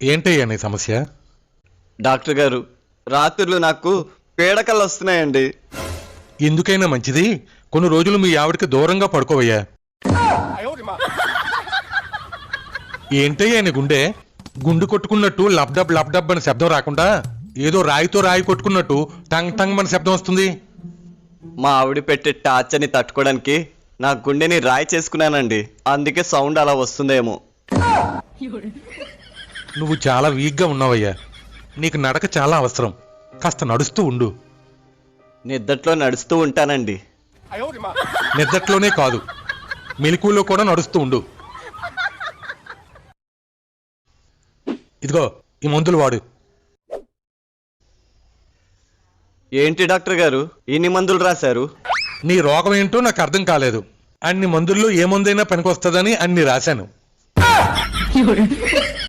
ఏంటయ్యా నీ సమస్య? డాక్టర్ గారు, రాత్రులు నాకు పీడకలు వస్తున్నాయండి. ఎందుకైనా మంచిది కొన్ని రోజులు మీ ఆవిడకి దూరంగా పడుకోవయ్యా. ఏంటయ్యా నీ గుండె గుండు కొట్టుకున్నట్టు లబ్డబ్ లబ్డబ్ అని శబ్దం రాకుండా ఏదో రాయితో రాయి కొట్టుకున్నట్టు టంగ్ టంగ్ అని శబ్దం వస్తుంది. మా ఆవిడ పెట్టే టార్చర్ని తట్టుకోవడానికి నా గుండెని రాయి చేసుకున్నానండి. అందుకే సౌండ్ అలా వస్తుందేమో. నువ్వు చాలా వీక్గా ఉన్నావయ్యా. నీకు నడక చాలా అవసరం. కాస్త నడుస్తూ ఉండు. నిద్దట్లో నడుస్తూ ఉంటానండి. నిద్దట్లోనే కాదు, మెలకువలో కూడా నడుస్తూ ఉండు. ఇదిగో ఈ మందులు వాడు. ఏంటి డాక్టర్ గారు ఇన్ని మందులు రాశారు? నీ రోగం ఏంటో నాకు అర్థం కాలేదు. అన్ని మందుల్లో ఏ మందైనా పనికొస్తుందని అన్ని రాశాను.